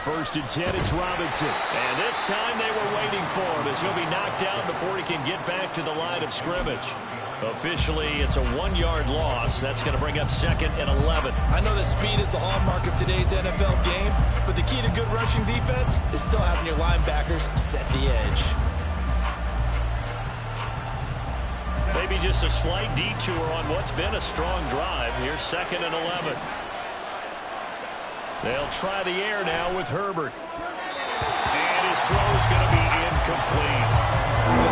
first and 10, it's Robinson. And this time they were waiting for him as he'll be knocked down before he can get back to the line of scrimmage. Officially, it's a 1-yard loss. That's going to bring up 2nd and 11. I know that speed is the hallmark of today's NFL game, but the key to good rushing defense is still having your linebackers set the edge. Maybe just a slight detour on what's been a strong drive. Here's 2nd and 11. They'll try the air now with Herbert. And his throw is going to be incomplete.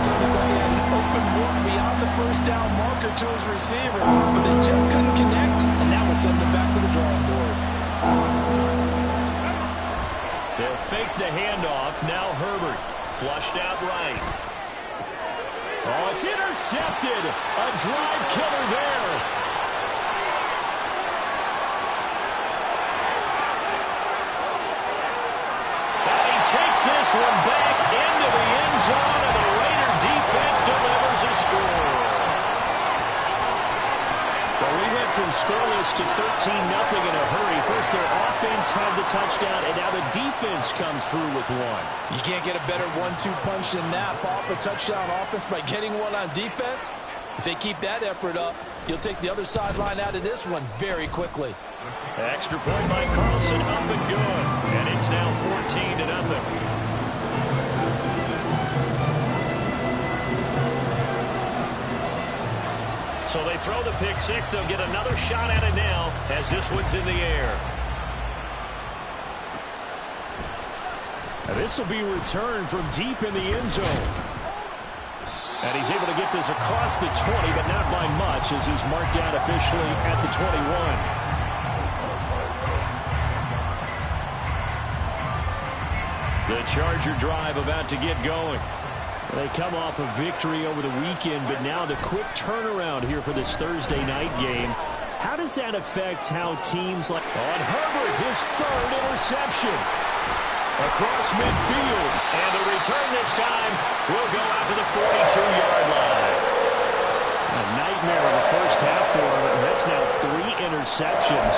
So they had an open look beyond the first down marker to his receiver, but they just couldn't connect, and that will send them back to the drawing board. They'll fake the handoff. Now Herbert flushed out right. Oh, it's intercepted. A drive killer there. And he takes this one back into the end zone, and the Raider defense delivers a score. Well, we went from scoreless to 13-0 in a hurry. First, their offense had the touchdown, and now the defense comes through with one. You can't get a better 1-2 punch than that. Pop a touchdown offense by getting one on defense. If they keep that effort up, you'll take the other sideline out of this one very quickly. Extra point by Carlson, up and good. And it's now 14-0. So they throw the pick six. They'll get another shot at it now as this one's in the air. And this will be returned from deep in the end zone. And he's able to get this across the 20, but not by much as he's marked down officially at the 21. The Charger drive about to get going. They come off a victory over the weekend, but now the quick turnaround here for this Thursday night game. How does that affect how teams like... On Herbert, his 3rd interception. Across midfield. And the return this time will go out to the 42-yard line. A nightmare in the first half for him. That's now 3 interceptions.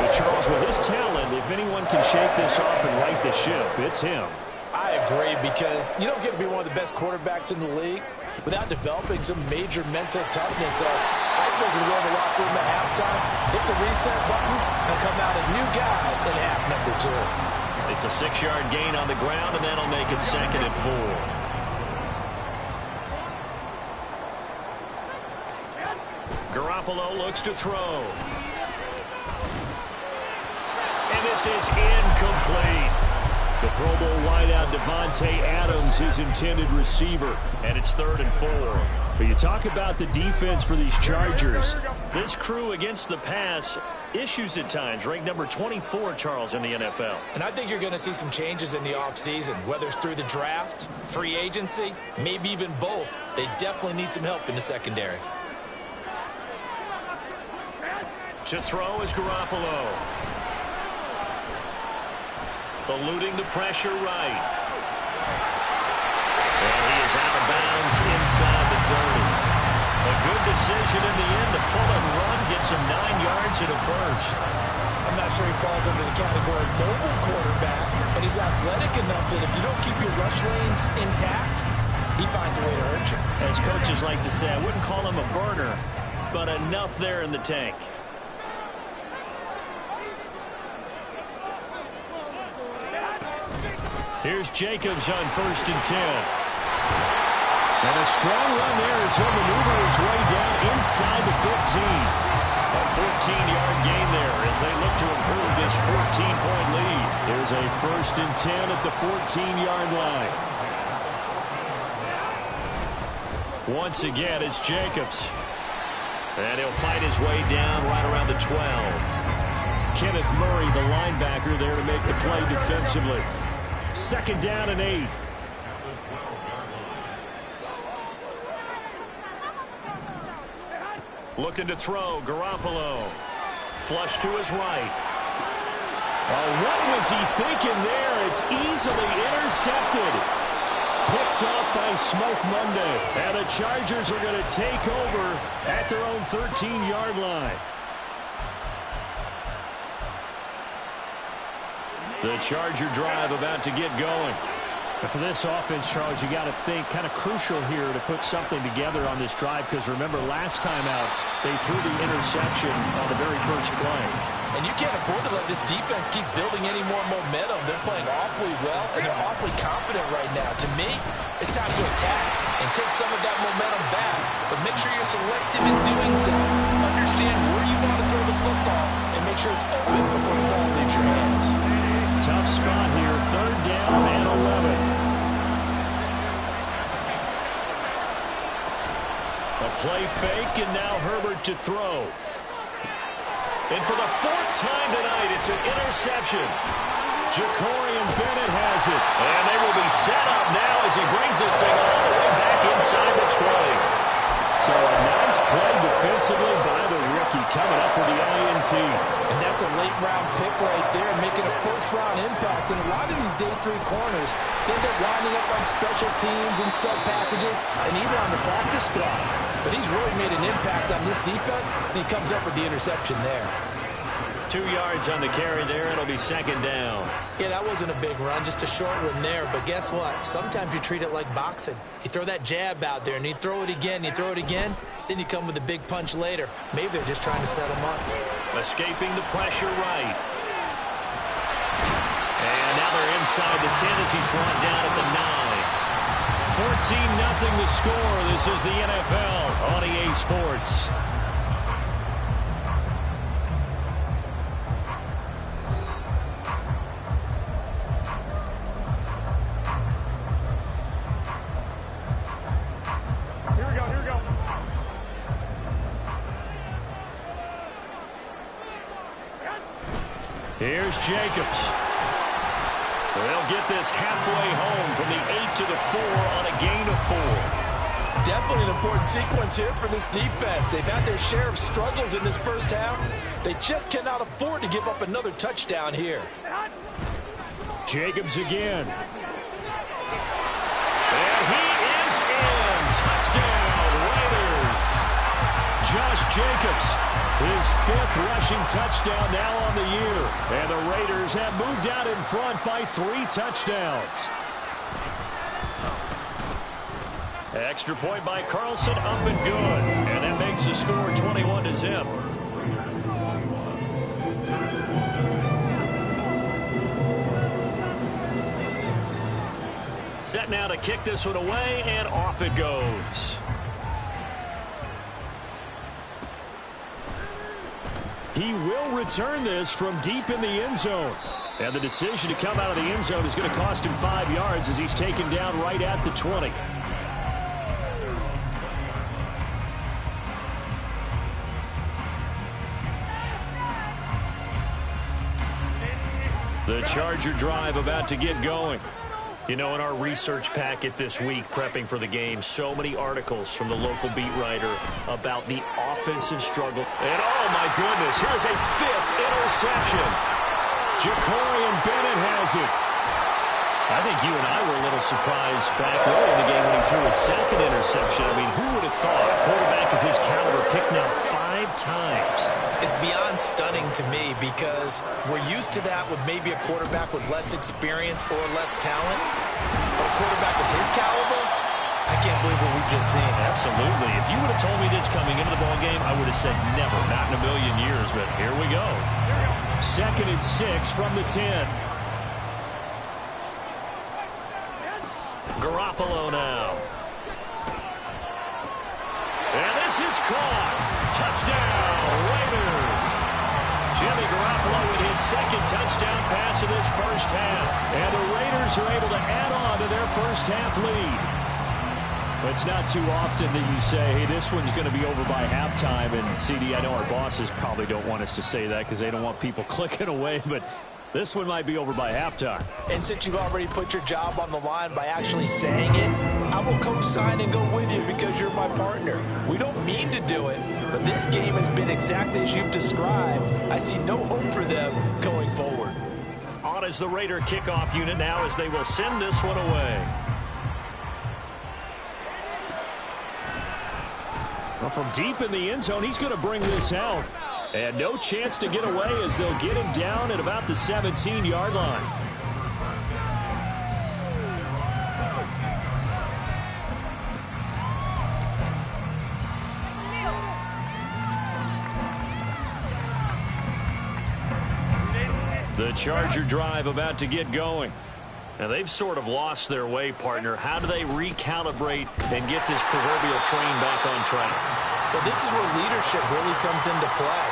But Charles, with his talent, if anyone can shake this off and right the ship, it's him. I agree, because you don't get to be one of the best quarterbacks in the league without developing some major mental toughness. So I expect him to go in the locker room at halftime, hit the reset button, and come out a new guy in half number 2. It's a 6-yard gain on the ground, and that'll make it 2nd and 4. Garoppolo looks to throw. And this is incomplete. The Pro Bowl wideout Devontae Adams, his intended receiver. And it's 3rd and 4. But you talk about the defense for these Chargers. This crew against the pass, issues at times. Ranked number 24, Charles, in the NFL. And I think you're going to see some changes in the offseason, whether it's through the draft, free agency, maybe even both. They definitely need some help in the secondary. To throw is Garoppolo. Eluding the pressure right. And he is out of bounds inside the 30. A good decision in the end to pull and run, gets him 9 yards and a first. I'm not sure he falls under the category of mobile quarterback, but he's athletic enough that if you don't keep your rush lanes intact, he finds a way to hurt you. As coaches like to say, I wouldn't call him a burner, but enough there in the tank. Here's Jacobs on 1st and 10. And a strong run there as he'll maneuver his way down inside the 15. A 14-yard gain there as they look to improve this 14-point lead. There's a 1st and 10 at the 14-yard line. Once again, it's Jacobs. And he'll fight his way down right around the 12. Kenneth Murray, the linebacker, there to make the play defensively. 2nd down and 8. Looking to throw, Garoppolo. Flush to his right. Oh, what was he thinking there? It's easily intercepted. Picked up by Smoke Monday. And the Chargers are going to take over at their own 13-yard line. The Charger drive about to get going. But for this offense, Charles, you got to think kind of crucial here to put something together on this drive, because remember last time out they threw the interception on the very first play. And you can't afford to let this defense keep building any more momentum. They're playing awfully well, and they're awfully confident right now. To me, it's time to attack and take some of that momentum back. But make sure you're selective in doing so. Understand where you want to throw the football, and make sure it's open before the ball leaves your hands. Tough spot here, 3rd down and 11. A play fake, and now Herbert to throw. And for the 4th time tonight, it's an interception. Jacorian Bennett has it. And they will be set up now as he brings this thing all the way back inside the 20. So a nice play defensively by the rookie, coming up with the INT. And that's a late-round pick right there, making a first-round impact. And a lot of these day 3 corners, they end up winding up on special teams and sub-packages and even on the practice squad. But he's really made an impact on this defense, and he comes up with the interception there. 2 yards on the carry there. It'll be 2nd down. Yeah, that wasn't a big run, just a short one there. But guess what? Sometimes you treat it like boxing. You throw that jab out there, and you throw it again, then you come with a big punch later. Maybe they're just trying to set him up. Escaping the pressure right. And now they're inside the 10 as he's brought down at the 9. 14-0 the score. This is the NFL on EA Sports. Here's Jacobs. They'll get this halfway home from the 8 to the 4 on a gain of 4. Definitely an important sequence here for this defense. They've had their share of struggles in this first half. They just cannot afford to give up another touchdown here. Jacobs again. And he is in. Touchdown, Raiders. Josh Jacobs, his 5th rushing touchdown now on the year. And the Raiders have moved out in front by 3 touchdowns. Extra point by Carlson, up and good. And that makes the score 21-0. Set now to kick this one away, and off it goes. He will return this from deep in the end zone. And the decision to come out of the end zone is going to cost him 5 yards as he's taken down right at the 20. The Charger drive about to get going. You know, in our research packet this week, prepping for the game, so many articles from the local beat writer about the offensive struggle. And, oh, my goodness, here's a 5th interception. Jacorian Bennett has it. I think you and I were a little surprised back early in the game when he threw his 2nd interception. I mean, who would have thought a quarterback of his caliber picked now 5 times? It's beyond stunning to me because we're used to that with maybe a quarterback with less experience or less talent. But a quarterback of his caliber, I can't believe what we've just seen. Absolutely. If you would have told me this coming into the ballgame, I would have said never, not in a million years. But here we go. 2nd and 6 from the 10. Garoppolo now. And this is caught. Touchdown, Raiders. Jimmy Garoppolo with his 2nd touchdown pass of this first half. And the Raiders are able to add on to their first half lead. But it's not too often that you say, hey, this one's going to be over by halftime. And, CD, I know our bosses probably don't want us to say that because they don't want people clicking away. But this one might be over by halftime. And since you've already put your job on the line by actually saying it, I will co-sign and go with you because you're my partner. We don't mean to do it, but this game has been exactly as you've described. I see no hope for them going forward. On is the Raider kickoff unit now as they will send this one away. Well, from deep in the end zone, he's going to bring this out. And no chance to get away as they'll get him down at about the 17-yard line. Charger drive about to get going. Now, they've sort of lost their way, partner. How do they recalibrate and get this proverbial train back on track? Well, this is where leadership really comes into play.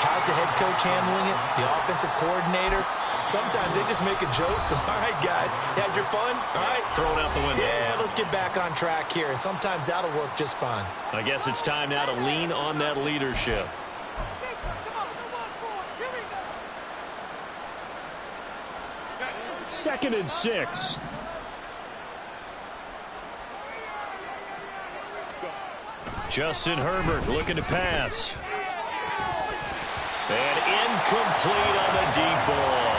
How's the head coach handling it? The offensive coordinator? Sometimes they just make a joke. All right, guys, you had your fun? All right. Throw it out the window. Yeah, let's get back on track here. And sometimes that'll work just fine. I guess it's time now to lean on that leadership. Second and 6. Justin Herbert looking to pass. And incomplete on the deep ball.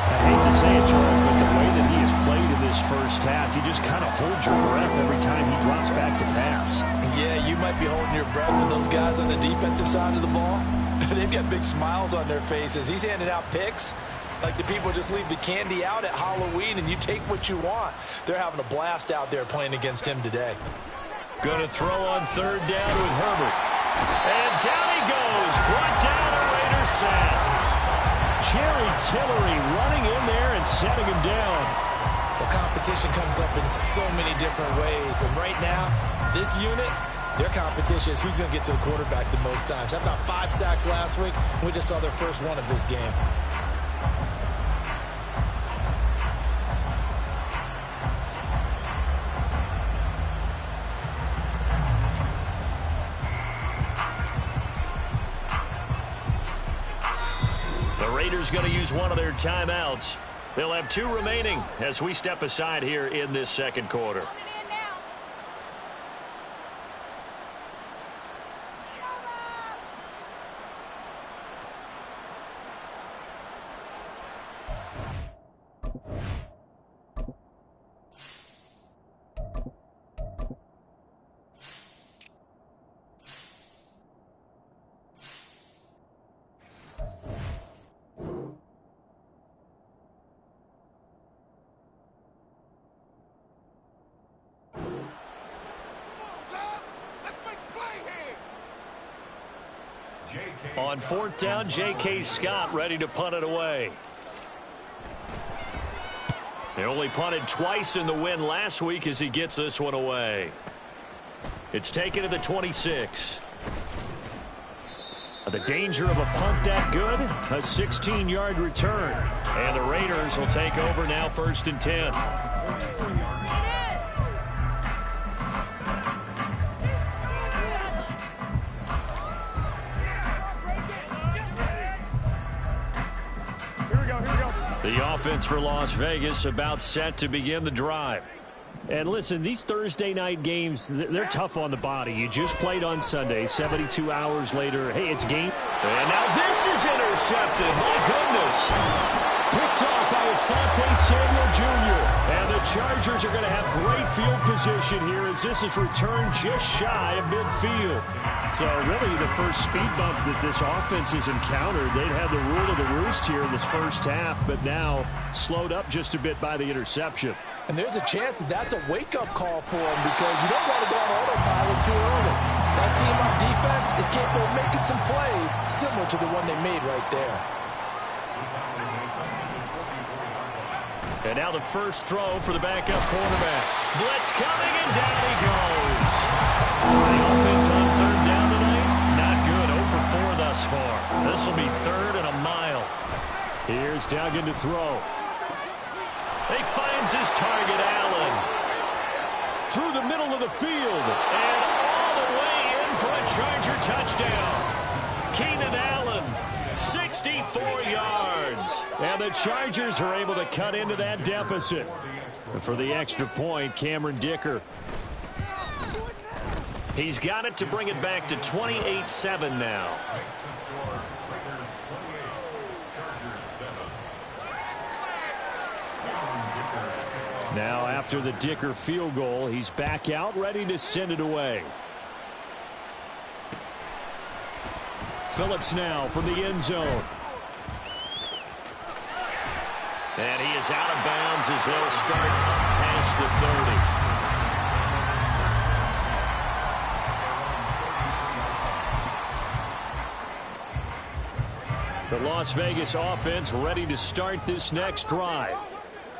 I hate to say it, Charles, but the way that he has played in this first half, you just kind of hold your breath every time he drops back to pass. Yeah, you might be holding your breath, but those guys on the defensive side of the ball, they've got big smiles on their faces. He's handing out picks like the people just leave the candy out at Halloween and you take what you want. They're having a blast out there playing against him today. Going to throw on third down with Herbert. And down he goes. Brought down a Raiders sack. Jerry Tillery running in there and setting him down. The competition comes up in so many different ways. And right now, this unit, their competition is who's going to get to the quarterback the most times. How about 5 sacks last week? We just saw their first one of this game. Raiders going to use one of their timeouts. They'll have 2 remaining as we step aside here in this second quarter. On fourth down, J.K. Scott ready to punt it away. They only punted twice in the win last week as he gets this one away. It's taken to the 26. The danger of a punt that good, a 16-yard return. And the Raiders will take over now, 1st and 10. The offense for Las Vegas about set to begin the drive. And listen, these Thursday night games, they're tough on the body. You just played on Sunday, 72 hours later. Hey, it's game. And now this is intercepted. My goodness. Picked off by Asante Samuel Jr. And the Chargers are going to have great field position here as this is returned just shy of midfield. So really the first speed bump that this offense has encountered. They'd had the rule of the roost here in this first half, but now slowed up just a bit by the interception. And there's a chance that that's a wake-up call for him because you don't want to go on autopilot too early. That team on defense is capable of making some plays similar to the one they made right there. And now the first throw for the backup quarterback. Blitz coming, and down he goes. The offense on third down tonight, not good. 0 for 4 thus far. This will be 3rd and a mile. Here's Duggan to throw. He finds his target, Allen. Through the middle of the field. And all the way in for a Charger touchdown. Keenan Allen, 64 yards. And the Chargers are able to cut into that deficit. And for the extra point, Cameron Dicker. He's got it to bring it back to 28-7 now. Now after the Dicker field goal, he's back out ready to send it away. Phillips now from the end zone. And he is out of bounds as they'll start past the 30. The The Las Vegas offense ready to start this next drive.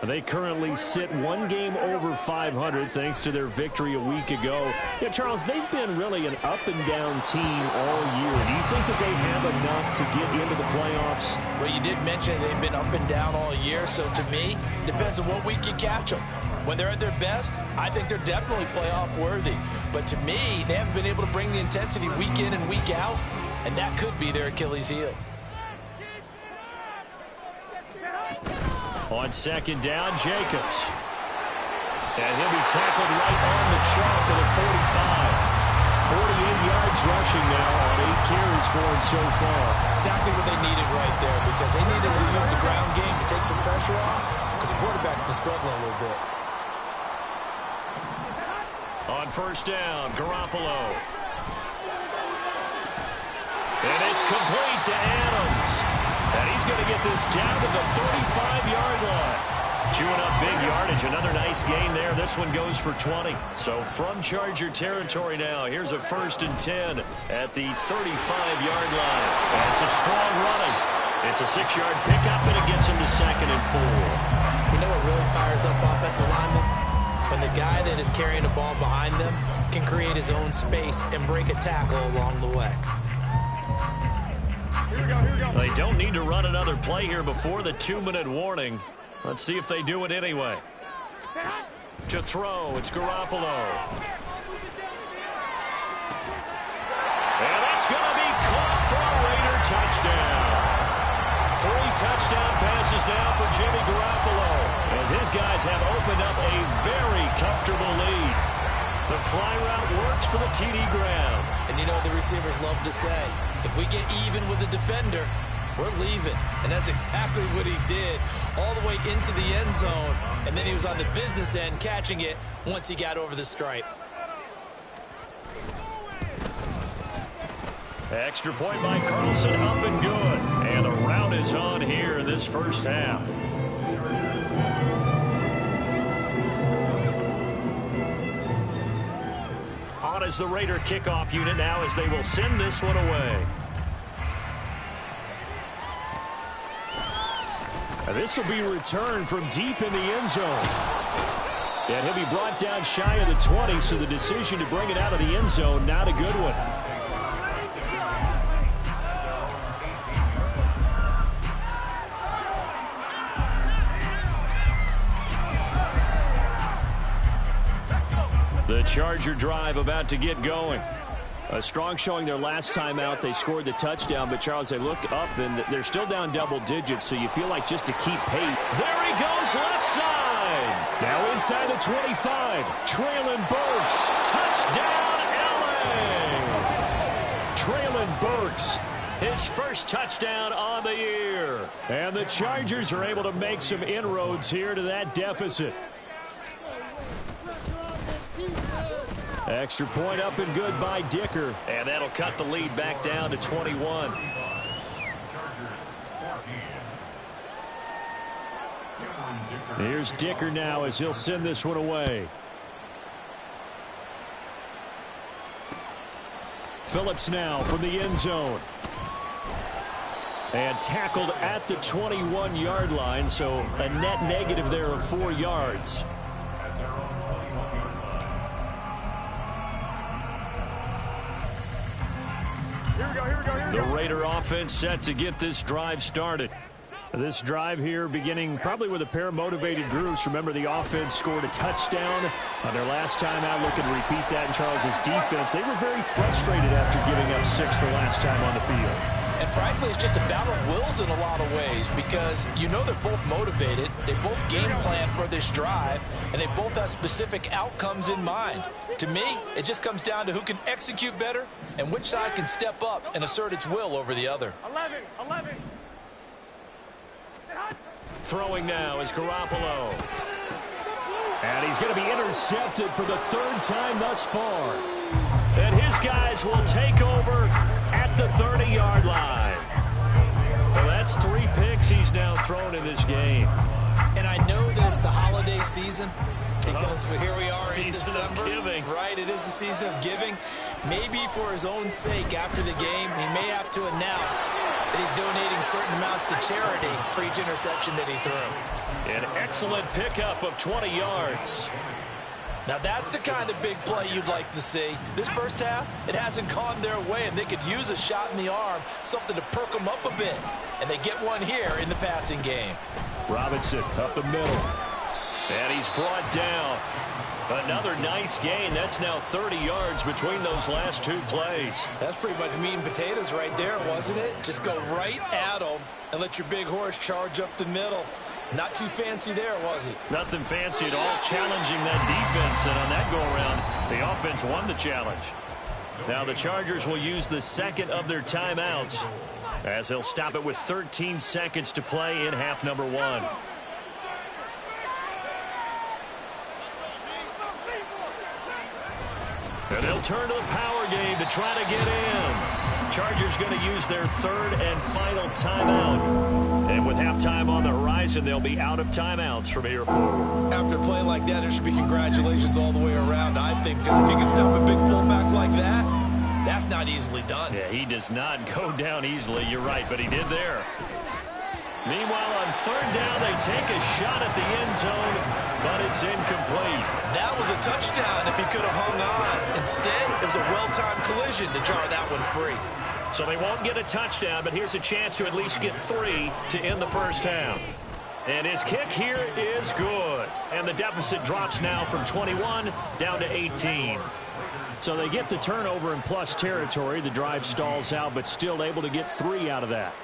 They currently sit one game over 500 thanks to their victory a week ago. Yeah, Charles, they've been really an up-and-down team all year. Do you think that they have enough to get into the playoffs? Well, you did mention they've been up and down all year, so to me, depends on what week you catch them. When they're at their best, I think they're definitely playoff worthy. But to me, they haven't been able to bring the intensity week in and week out, and that could be their Achilles heel. On second down, Jacobs. And he'll be tackled right on the chalk at a 45. 48 yards rushing now on 8 carries for him so far. Exactly what they needed right there, because they needed to use the ground game to take some pressure off, because the quarterback's been struggling a little bit. On first down, Garoppolo. And it's complete to Adams. And he's going to get this down to the 35-yard line. Chewing up big yardage. Another nice gain there. This one goes for 20. So from Charger territory now, here's a 1st and 10 at the 35-yard line. And some strong running. It's a 6-yard pickup, and it gets him to 2nd and 4. You know what really fires up offensive linemen? When the guy that is carrying the ball behind them can create his own space and break a tackle along the way. They don't need to run another play here before the 2-minute warning. Let's see if they do it anyway. To throw, it's Garoppolo. And it's going to be caught for a Raider touchdown. 3 touchdown passes now for Jimmy Garoppolo, as his guys have opened up a very comfortable lead. The fly route works for the TD Graham. And you know what the receivers love to say? If we get even with the defender, we're leaving. And that's exactly what he did, all the way into the end zone. And then he was on the business end catching it once he got over the stripe. Extra point by Carlson, up and good. And the route is on here in this first half. On as the Raider kickoff unit now, as they will send this one away. This will be returned from deep in the end zone. And he'll be brought down shy of the 20, so the decision to bring it out of the end zone, not a good one. The Charger drive about to get going. A strong showing their last time out. They scored the touchdown, but, Charles, they look up, and they're still down double digits, so you feel like just to keep pace. There he goes, left side. Now inside the 25. Traylon Burks. Touchdown, LA! Traylon Burks. His first touchdown on the year. And the Chargers are able to make some inroads here to that deficit. Extra point up and good by Dicker. And that'll cut the lead back down to 21. Here's Dicker now as he'll send this one away. Phillips now from the end zone. And tackled at the 21-yard line, so a net negative there of 4 yards. The Raider offense set to get this drive started. This drive here beginning probably with a pair of motivated groups. Remember, the offense scored a touchdown on their last time out. Looking to repeat that in Charles's defense. They were very frustrated after giving up 6 the last time on the field. And frankly, it's just a battle of wills in a lot of ways, because you know they're both motivated, they both game plan for this drive, and they both have specific outcomes in mind. To me, it just comes down to who can execute better and which side can step up and assert its will over the other. 11. Throwing now is Garoppolo. And he's going to be intercepted for the 3rd time thus far. And his guys will take over at the 30-yard line. Well, that's 3 picks he's now thrown in this game. And I know this, the holiday season, because here we are in December. Of giving. Right, it is the season of giving. Maybe for his own sake after the game, he may have to announce that he's donating certain amounts to charity for each interception that he threw. An excellent pickup of 20 yards. Now that's the kind of big play you'd like to see. This first half, it hasn't gone their way, and they could use a shot in the arm, something to perk them up a bit. And they get one here in the passing game. Robinson up the middle. And he's brought down. Another nice gain. That's now 30 yards between those last two plays. That's pretty much meat and potatoes right there, wasn't it? Just go right at them and let your big horse charge up the middle. Not too fancy there, was it? Nothing fancy at all, challenging that defense. And on that go-around, the offense won the challenge. Now the Chargers will use the second of their timeouts as they'll stop it with 13 seconds to play in half number one. And they'll turn to the power game to try to get in. Chargers going to use their third and final timeout. And with halftime on the horizon, they'll be out of timeouts from here forward. After a play like that, there should be congratulations all the way around, I think, because if you can stop a big fullback like that, that's not easily done. Yeah, he does not go down easily. You're right, but he did there. Meanwhile, on third down, they take a shot at the end zone, but it's incomplete. That was a touchdown if he could have hung on. Instead, it was a well-timed collision to jar that one free. So they won't get a touchdown, but here's a chance to at least get 3 to end the first half. And his kick here is good. And the deficit drops now from 21 down to 18. So they get the turnover in plus territory. The drive stalls out, but still able to get 3 out of that.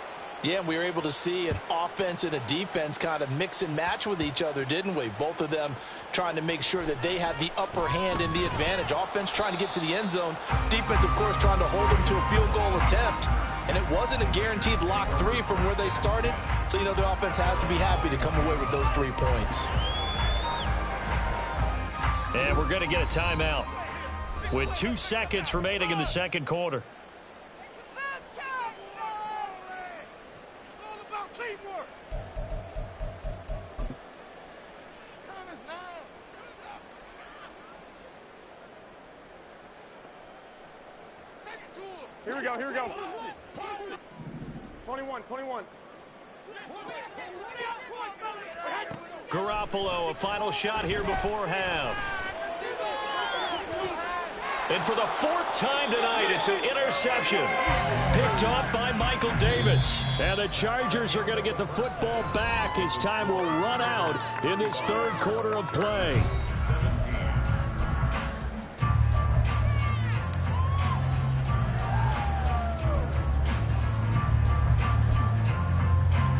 Yeah, we were able to see an offense and a defense kind of mix and match with each other, didn't we? Both of them trying to make sure that they had the upper hand and the advantage. Offense trying to get to the end zone. Defense, of course, trying to hold them to a field goal attempt. And it wasn't a guaranteed lock 3 from where they started. So, you know, the offense has to be happy to come away with those 3 points. And we're going to get a timeout with 2 seconds remaining in the second quarter. Here we go, here we go. 21. Garoppolo, a final shot here before half. And for the 4th time tonight, it's an interception. Picked off by Michael Davis. And the Chargers are going to get the football back as time will run out in this third quarter of play.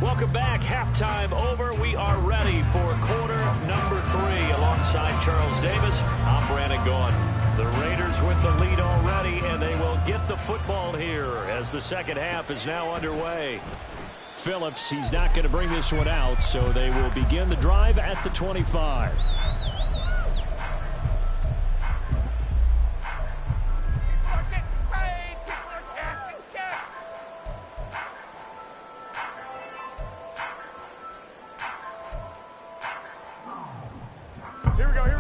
Welcome back. Halftime over. We are ready for quarter number 3. Alongside Charles Davis, I'm Brandon Gaughan. The Raiders with the lead already, and they will get the football here as the second half is now underway. Phillips, he's not going to bring this one out, so they will begin the drive at the 25.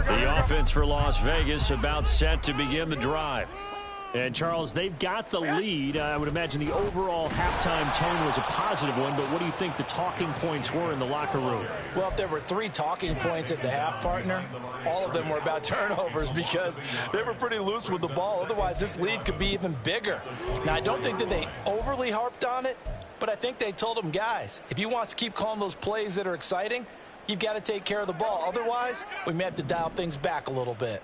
The offense for Las Vegas about set to begin the drive. And, Charles, they've got the lead. I would imagine the overall halftime tone was a positive one, but what do you think the talking points were in the locker room? Well, if there were 3 talking points at the half, partner, all of them were about turnovers because they were pretty loose with the ball. Otherwise, this lead could be even bigger. Now, I don't think that they overly harped on it, but I think they told them, guys, if you want to keep calling those plays that are exciting, you've got to take care of the ball. Otherwise, we may have to dial things back a little bit.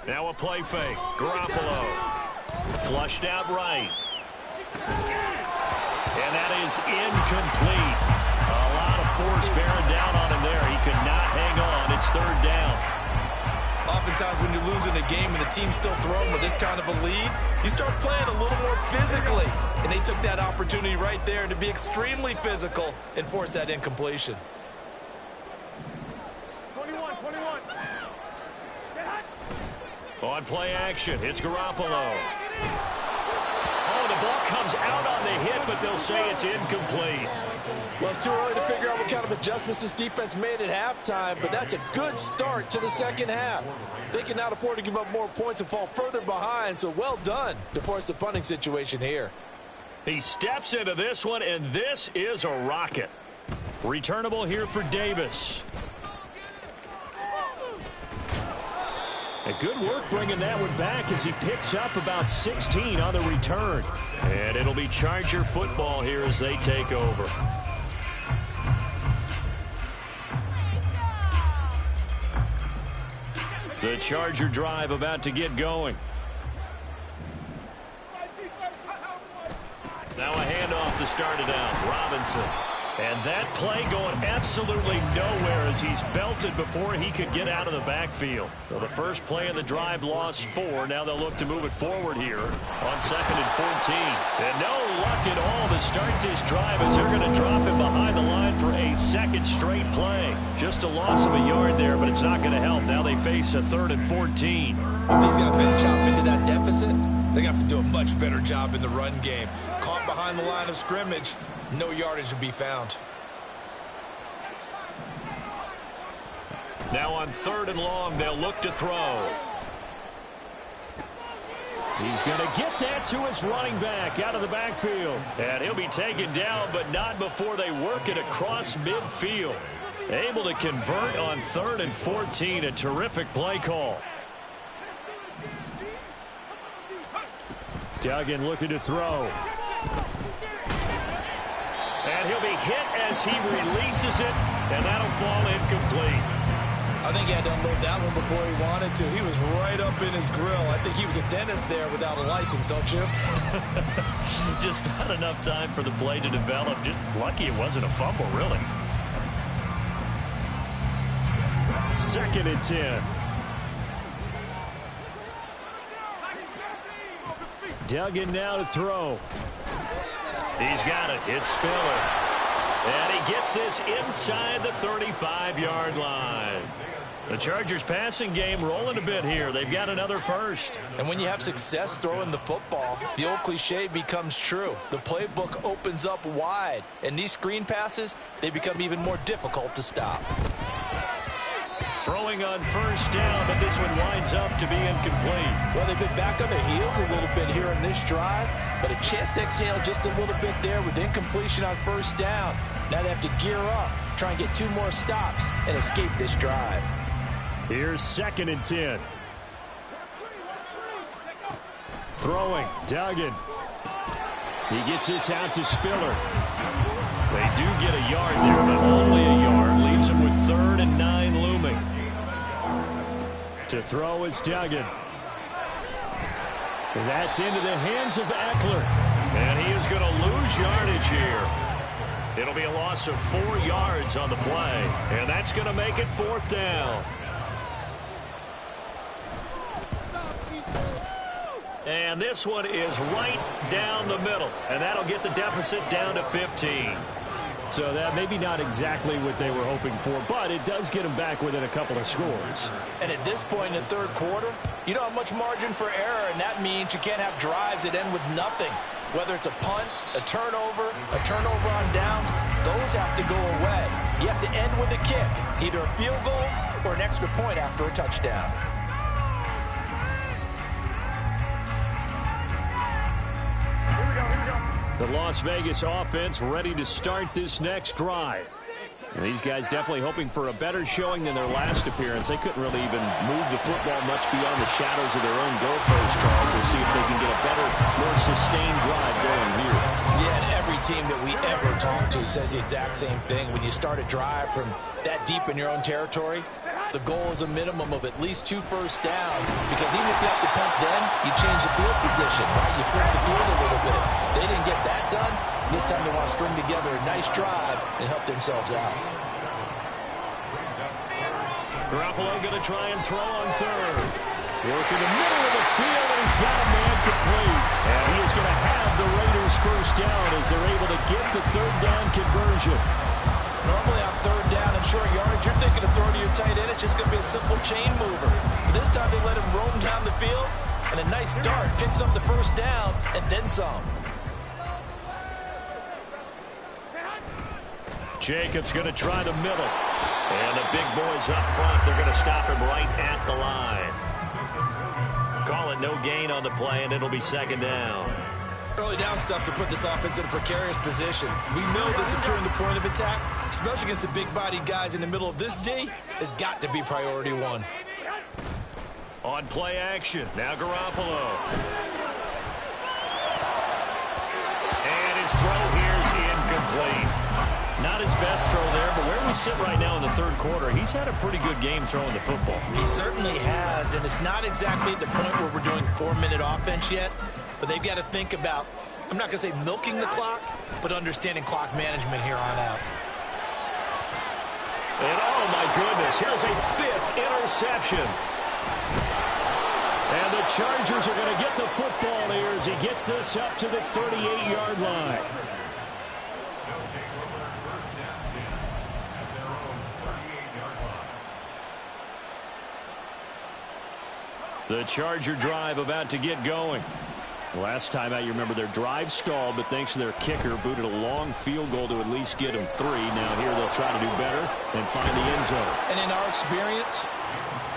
Now a play fake. Garoppolo. Flushed out right. And that is incomplete. A lot of force bearing down on him there. He could not hang on. It's third down. Oftentimes when you're losing a game and the team's still throwing with this kind of a lead, you start playing a little more physically. And they took that opportunity right there to be extremely physical and force that incompletion. 21. On play action, it's Garoppolo. Oh, and the ball comes out on the hit, but they'll say it's incomplete. Well, it's too early to figure out what kind of adjustments this defense made at halftime, but that's a good start to the second half. They can now afford to give up more points and fall further behind, so well done to force the punting situation here. He steps into this one, and this is a rocket. Returnable here for Davis. And good work bringing that one back as he picks up about 16 on the return. And it'll be Charger football here as they take over. The Charger drive about to get going. Now a handoff to start it out. Robinson. And that play going absolutely nowhere as he's belted before he could get out of the backfield. Well, the first play of the drive lost 4. Now they'll look to move it forward here on 2nd and 14. And no luck at all to start this drive as they're going to drop him behind the line for a second straight play. Just a loss of a yard there, but it's not going to help. Now they face a 3rd and 14. If these guys are going to chop into that deficit, they have to do a much better job in the run game. Caught behind the line of scrimmage, no yardage to be found. Now on 3rd and long, they'll look to throw. He's going to get that to his running back out of the backfield. And he'll be taken down, but not before they work it across midfield. Able to convert on 3rd and 14. A terrific play call. Duggan looking to throw. And he'll be hit as he releases it, and that'll fall incomplete. I think he had to unload that one before he wanted to. He was right up in his grill. I think he was a dentist there without a license, don't you? Just not enough time for the play to develop. Just lucky it wasn't a fumble, really. 2nd and 10. Duggan now to throw. He's got it. It's Spiller. And he gets this inside the 35-yard line. The Chargers passing game rolling a bit here. They've got another first. And when you have success throwing the football, the old cliche becomes true. The playbook opens up wide. And these screen passes, they become even more difficult to stop. Throwing on 1st down, but this one winds up to be incomplete. Well, they've been back on their heels a little bit here in this drive, but a chance to exhale just a little bit there with incompletion on 1st down. Now they have to gear up, try and get 2 more stops, and escape this drive. Here's 2nd and 10. Throwing, Duggan. He gets this out to Spiller. They do get a yard there, but only a yard. Leaves him with 3rd and 9 looming. To throw is Duggan. And that's into the hands of Eckler. And he is going to lose yardage here. It'll be a loss of 4 yards on the play. And that's going to make it 4th down. And this one is right down the middle. And that'll get the deficit down to 15. So that maybe not exactly what they were hoping for, but it does get them back within a couple of scores. And at this point in the 3rd quarter, you don't have much margin for error, and that means you can't have drives that end with nothing. Whether it's a punt, a turnover on downs, those have to go away. You have to end with a kick, either a field goal or an extra point after a touchdown. The Las Vegas offense ready to start this next drive. And these guys definitely hoping for a better showing than their last appearance. They couldn't really even move the football much beyond the shadows of their own goalpost, Charles. We'll see if they can get a better, more sustained drive going here. Yeah, and every team that we ever talk to says the exact same thing. When you start a drive from that deep in your own territory, the goal is a minimum of at least 2 first downs, because even if you have to punt then, you change the field position, right? You flip the field a little bit. They didn't get that done. This time they want to string together a nice drive and help themselves out. Garoppolo going to try and throw on 3rd. Work in the middle of the field, and he's got a man complete. And he is going to have the Raiders first down as they're able to get the 3rd down conversion. Normally on 3rd down and short yardage, you're thinking of throwing to your tight end. It's just going to be a simple chain mover. But this time they let him roam down the field, and a nice dart picks up the first down and then some. Jacobs going to try the middle. And the big boys up front, they're going to stop him right at the line. Call it no gain on the play, and it'll be second down. Early down stuff to put this offense in a precarious position. We know that securing the point of attack, especially against the big-bodied guys in the middle of this D, has got to be priority one. On play action, now Garoppolo. And his throw here's incomplete. Not his best throw there, but where we sit right now in the third quarter, he's had a pretty good game throwing the football. He certainly has, and it's not exactly at the point where we're doing 4-minute offense yet, but they've got to think about, I'm not going to say milking the clock, but understanding clock management here on out. And oh my goodness, here's a 5th interception. And the Chargers are going to get the football here as he gets this up to the 38-yard line. The Charger drive about to get going. Last time out, you remember their drive stalled, but thanks to their kicker, booted a long field goal to at least get them 3. Now here they'll try to do better and find the end zone. And in our experience,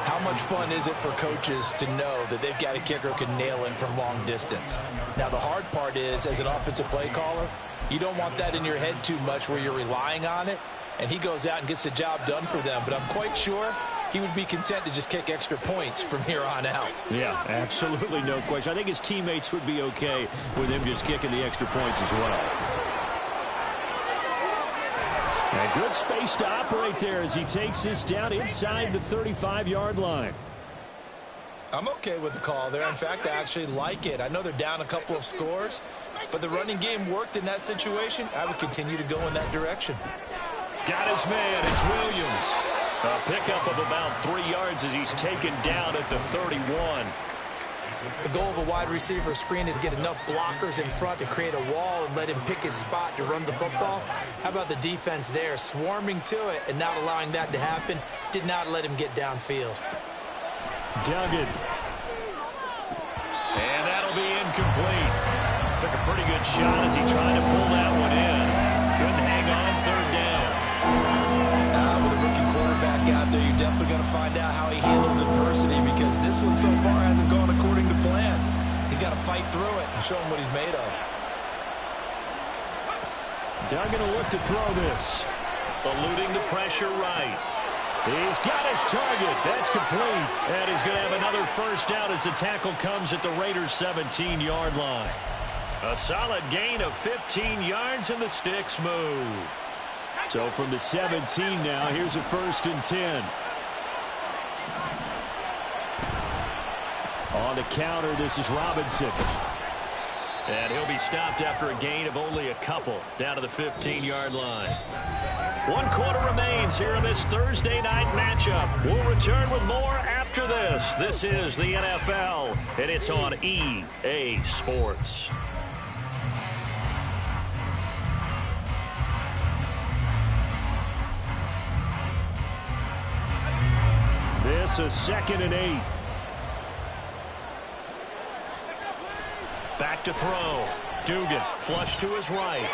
how much fun is it for coaches to know that they've got a kicker who can nail it from long distance? Now, the hard part is, as an offensive play caller, you don't want that in your head too much where you're relying on it, and he goes out and gets the job done for them. But I'm quite sure he would be content to just kick extra points from here on out. Yeah, absolutely no question. I think his teammates would be okay with him just kicking the extra points as well. A good space to operate there as he takes this down inside the 35-yard line. I'm okay with the call there. In fact, I actually like it. I know they're down a couple of scores, but the running game worked in that situation. I would continue to go in that direction. Got his man. It's Williams. A pickup of about 3 yards as he's taken down at the 31. The goal of a wide receiver screen is get enough blockers in front to create a wall and let him pick his spot to run the football. How about the defense there, swarming to it and not allowing that to happen? Did not let him get downfield. Duggan. And that'll be incomplete. Took a pretty good shot as he tried to pull that one in. Couldn't hang on, third down. With a rookie quarterback out there, you're definitely going to find out how he handles adversity, because this one so far hasn't gone according to plan. He's got to fight through it and show him what he's made of. Duggan will look to throw this. Eluding the pressure right. He's got his target. That's complete. And he's going to have another first down as the tackle comes at the Raiders' 17-yard line. A solid gain of 15 yards, and the sticks move. So from the 17 now, here's a 1st and 10. On the counter, this is Robinson. And he'll be stopped after a gain of only a couple, down to the 15-yard line. 1 quarter remains here in this Thursday night matchup. We'll return with more after this. This is the NFL, and it's on EA Sports. This is 2nd and 8. Back to throw. Dugan flush to his right.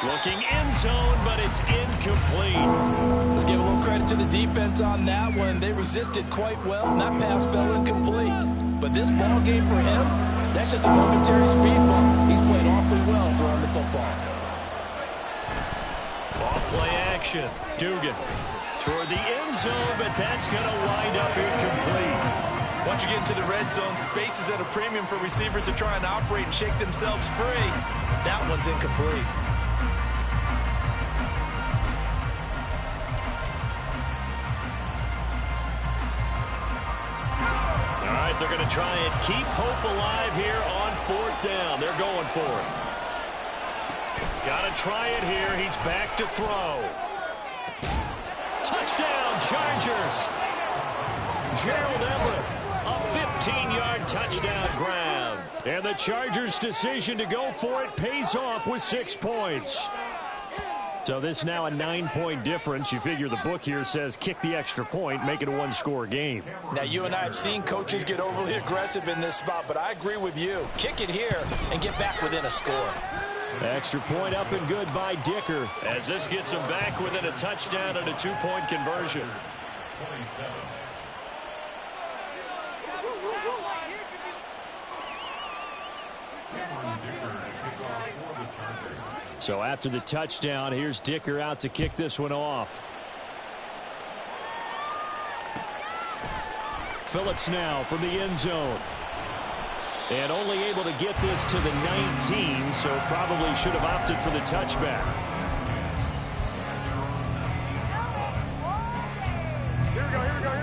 Looking end zone, but it's incomplete. Let's give a little credit to the defense on that one. They resisted quite well, and that pass fell incomplete. But this ball game for him, that's just a momentary speed bump. He's played awfully well throwing the football. Off play action. Dugan toward the end zone, but that's going to wind up incomplete. Once you get into the red zone, space is at a premium for receivers to try and operate and shake themselves free. That one's incomplete. All right, they're going to try and keep hope alive here on 4th down. They're going for it. Got to try it here. He's back to throw. Touchdown, Chargers. Gerald Everett, a 15-yard touchdown grab. And the Chargers' decision to go for it pays off with 6 points. So this now a 9-point difference. You figure the book here says kick the extra point, make it a 1-score game. Now, you and I have seen coaches get overly aggressive in this spot, but I agree with you. Kick it here and get back within a score. Extra point up and good by Dicker. As this gets him back within a touchdown and a 2-point conversion. So after the touchdown, here's Dicker out to kick this one off. Phillips now from the end zone. And only able to get this to the 19, so probably should have opted for the touchback.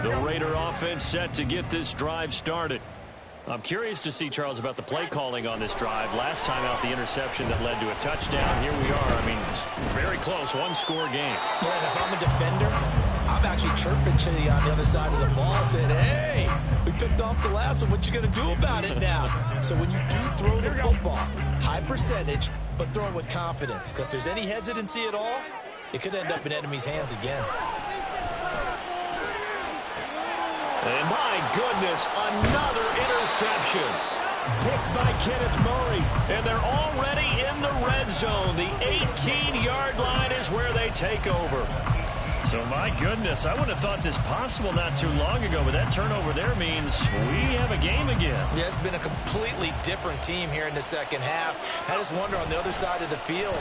The Raider offense set to get this drive started. I'm curious to see, Charles, about the play calling on this drive. Last time out, the interception that led to a touchdown. Here we are. I mean, it's very close, one-score game. Yeah, and if I'm a defender, I'm actually chirping Chili on the other side of the ball, saying, hey, we picked off the last one. What you going to do about it now? So when you do throw the football, high percentage, but throw it with confidence. Because if there's any hesitancy at all, it could end up in enemy's hands again. And my goodness, another interception. Picked by Kenneth Murray. And they're already in the red zone. The 18-yard line is where they take over. So, my goodness, I wouldn't have thought this possible not too long ago, but that turnover there means we have a game again. Yeah, it's been a completely different team here in the second half. I just wonder on the other side of the field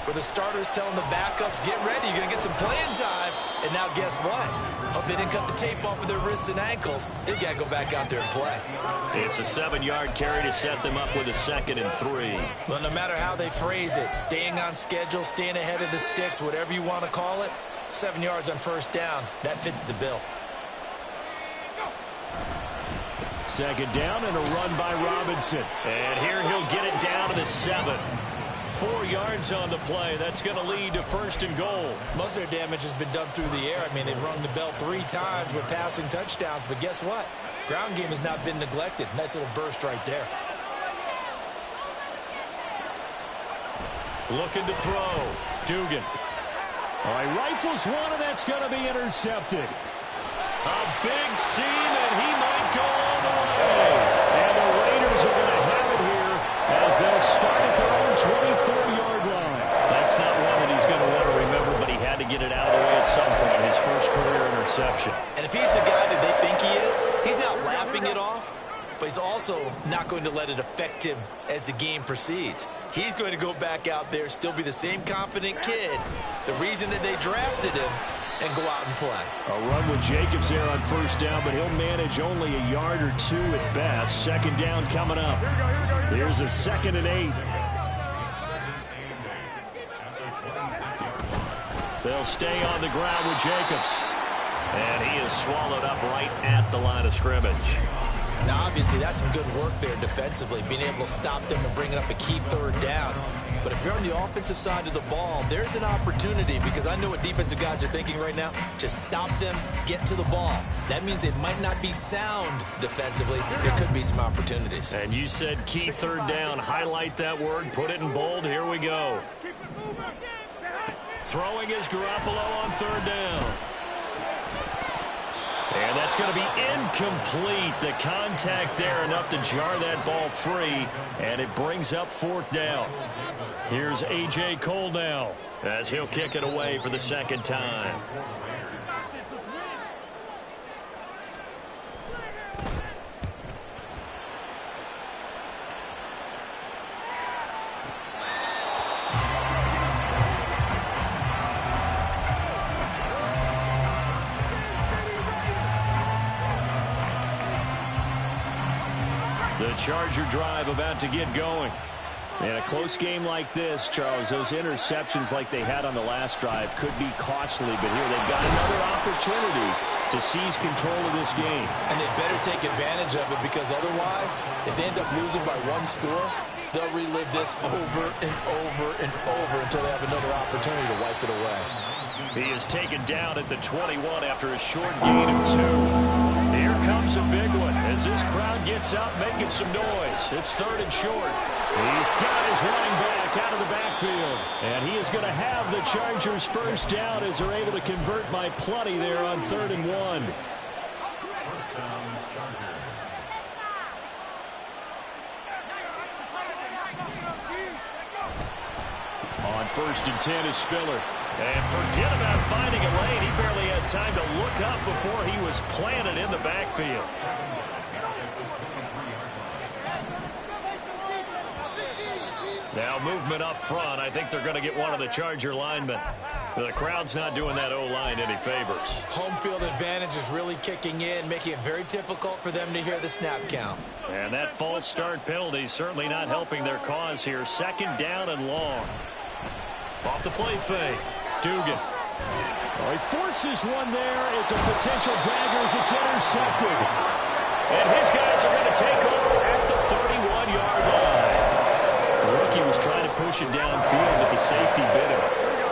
where the starters telling the backups, get ready, you're going to get some playing time. And now guess what? Hope they didn't cut the tape off of their wrists and ankles. They've got to go back out there and play. It's a 7-yard carry to set them up with a 2nd and 3. Well, no matter how they phrase it, staying on schedule, staying ahead of the sticks, whatever you want to call it, 7 yards on first down. That fits the bill. 2nd down and a run by Robinson. And here he'll get it down to the 7. 4 yards on the play. That's going to lead to 1st and goal. Most of their damage has been done through the air. I mean, they've rung the bell 3 times with passing touchdowns. But guess what? Ground game has not been neglected. Nice little burst right there. Looking to throw. Dugan. All right, rifles one, and that's going to be intercepted. A big seam, and he might go all the way. And the Raiders are going to have it here as they'll start at their own 24-yard line. That's not one that he's going to want to remember, but he had to get it out of the way at some point. His first career interception. And if he's the guy that they think he is, he's not laughing it off, but he's also not going to let it affect him as the game proceeds. He's going to go back out there, still be the same confident kid, the reason that they drafted him, and go out and play. A run with Jacobs there on first down, but he'll manage only a yard or 2 at best. 2nd down coming up. Here's a 2nd and 8. They'll stay on the ground with Jacobs. And he is swallowed up right at the line of scrimmage. Now, obviously, that's some good work there defensively, being able to stop them and bringing up a key 3rd down. But if you're on the offensive side of the ball, there's an opportunity, because I know what defensive guys are thinking right now. Just stop them, get to the ball. That means it might not be sound defensively. There could be some opportunities. And you said key 3rd down. Highlight that word. Put it in bold. Here we go. Throwing is Garoppolo on 3rd down. And that's going to be incomplete. The contact there enough to jar that ball free. And it brings up 4th down. Here's A.J. Cole now as he'll kick it away for the 2nd time. The Charger drive about to get going. In a close game like this, Charles, those interceptions like they had on the last drive could be costly, but here they've got another opportunity to seize control of this game. And they better take advantage of it, because otherwise, if they end up losing by 1 score, they'll relive this over and over and over until they have another opportunity to wipe it away. He is taken down at the 21 after a short gain of 2. Here comes a big one as this crowd gets up making some noise. It's 3rd and short. He's got his running back out of the backfield. And he is going to have the Chargers first down as they're able to convert by plenty there on 3rd and 1. 1st and 10 is Spiller. And forget about finding a lane. He barely had time to look up before he was planted in the backfield. Now movement up front. I think they're going to get one of the Charger linemen. The crowd's not doing that O-line any favors. Home field advantage is really kicking in, making it very difficult for them to hear the snap count. And that false start penalty certainly not helping their cause here. 2nd down and long. Off the play fake. Dugan. Oh, he forces one there. It's a potential dagger as it's intercepted. And his guys are going to take over at the 31-yard line. The rookie was trying to push it downfield, but the safety bit him.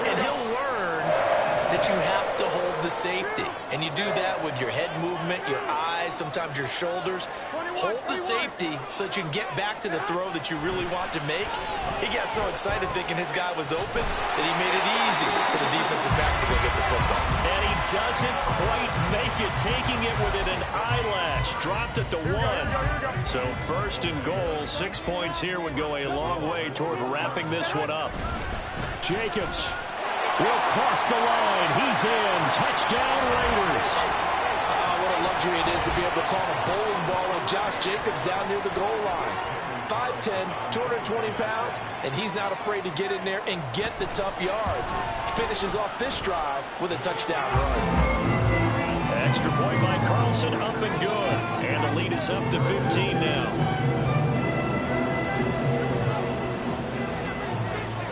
And he'll learn that you have to hold the safety. And you do that with your head movement, your eyes, sometimes your shoulders. Hold the safety so that you can get back to the throw that you really want to make. He got so excited thinking his guy was open that he made it easy for the defensive back to go get the football. And he doesn't quite make it, taking it within an eyelash. Dropped at the 1. So 1st and goal, 6 points here would go a long way toward wrapping this one up. Jacobs will cross the line. He's in. Touchdown, Raiders. What a luxury it is to be able to call a bowling ball like Josh Jacobs down near the goal line. 5'10", 220 pounds, and he's not afraid to get in there and get the tough yards. Finishes off this drive with a touchdown run. Extra point by Carlson, up and good. And the lead is up to 15 now.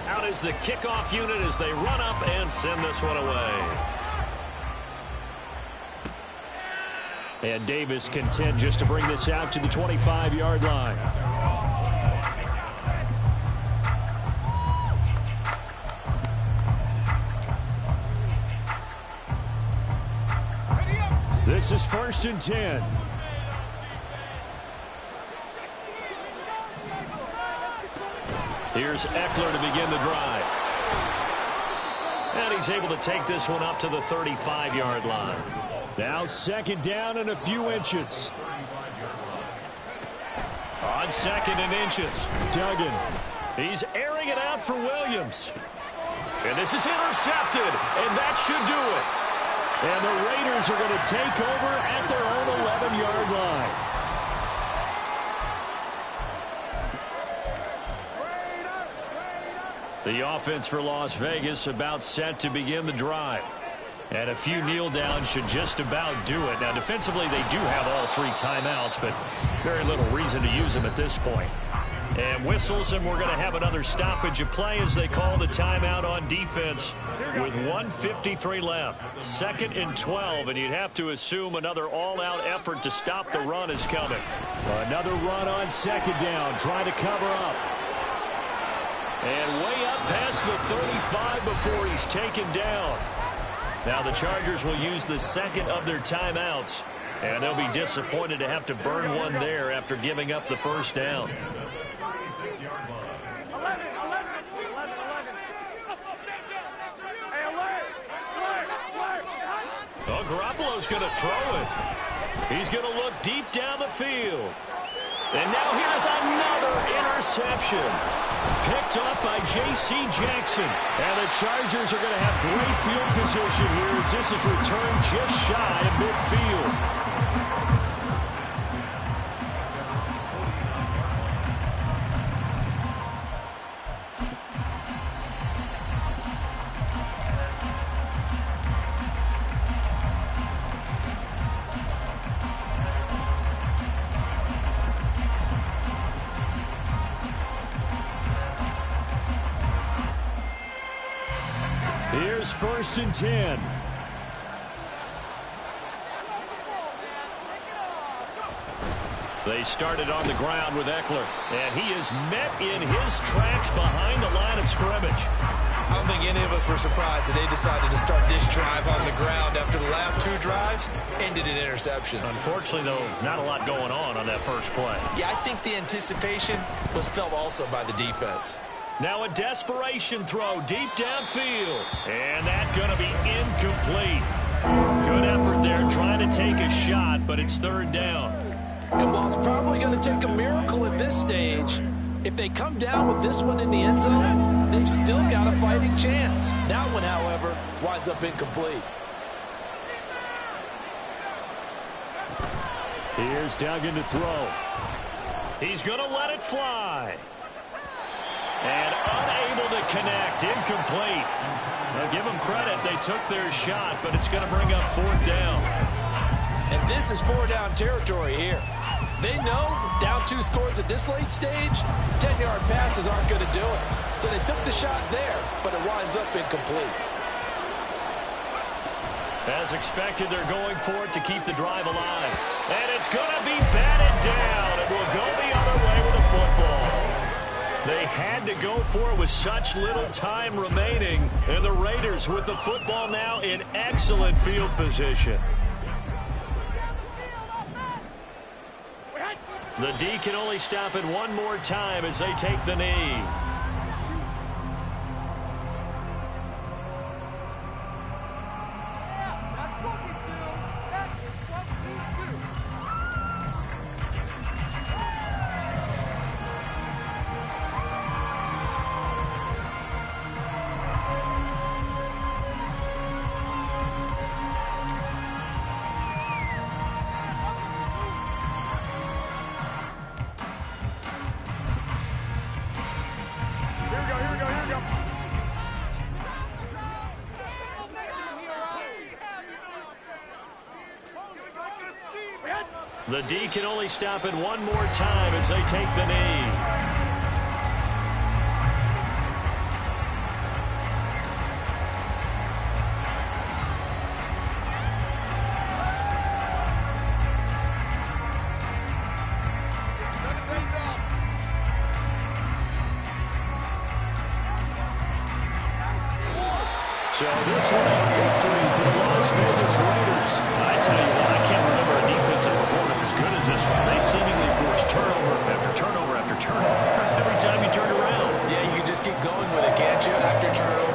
Out is the kickoff unit as they run up and send this one away. And Davis content just to bring this out to the 25-yard line. This is 1st and 10. Here's Eckler to begin the drive. And he's able to take this one up to the 35-yard line. Now 2nd down and a few inches. On 2nd and inches. Duggan. He's airing it out for Williams. And this is intercepted, and that should do it. And the Raiders are going to take over at their own 11-yard line. The offense for Las Vegas about set to begin the drive. And a few kneel downs should just about do it. Now, defensively, they do have all 3 timeouts, but very little reason to use them at this point. And whistles, and we're going to have another stoppage of play as they call the timeout on defense with 1:53 left. 2nd and 12, and you'd have to assume another all-out effort to stop the run is coming. Another run on 2nd down, trying to cover up. And way up past the 35 before he's taken down. Now the Chargers will use the 2nd of their timeouts, and they'll be disappointed to have to burn one there after giving up the 1st down. Oh, Garoppolo's going to throw it. He's going to look deep down the field. And now here's another interception. Picked up by J.C. Jackson. And the Chargers are going to have great field position here as this is returned just shy of midfield. Here's 1st and 10. They started on the ground with Eckler, and he is met in his tracks behind the line of scrimmage. I don't think any of us were surprised that they decided to start this drive on the ground after the last 2 drives ended in interceptions. Unfortunately, though, not a lot going on that first play. Yeah, I think the anticipation was felt also by the defense. Now a desperation throw deep downfield. And that's going to be incomplete. Good effort there trying to take a shot, but it's 3rd down. And while it's probably going to take a miracle at this stage, if they come down with this one in the end zone, they've still got a fighting chance. That one, however, winds up incomplete. Here's Duggan to throw. He's going to let it fly. And unable to connect. Incomplete. Now give them credit. They took their shot, but it's going to bring up 4th down. And this is 4-down territory here. They know down 2 scores at this late stage, 10-yard passes aren't going to do it. So they took the shot there, but it winds up incomplete. As expected, they're going for it to keep the drive alive. And it's going to be batted down. It will go the other way with the football. They had to go for it with such little time remaining. And the Raiders with the football now in excellent field position. The D can only stop it one more time as they take the knee. The D can only stop it one more time as they take the knee. So this one a victory for the Las Vegas Raiders. I tell you what, I can't remember a defensive performance as good as this one. They seemingly forced turnover after turnover after turnover every time you turned around. Yeah, you can just keep going with it, can't you? After turnover,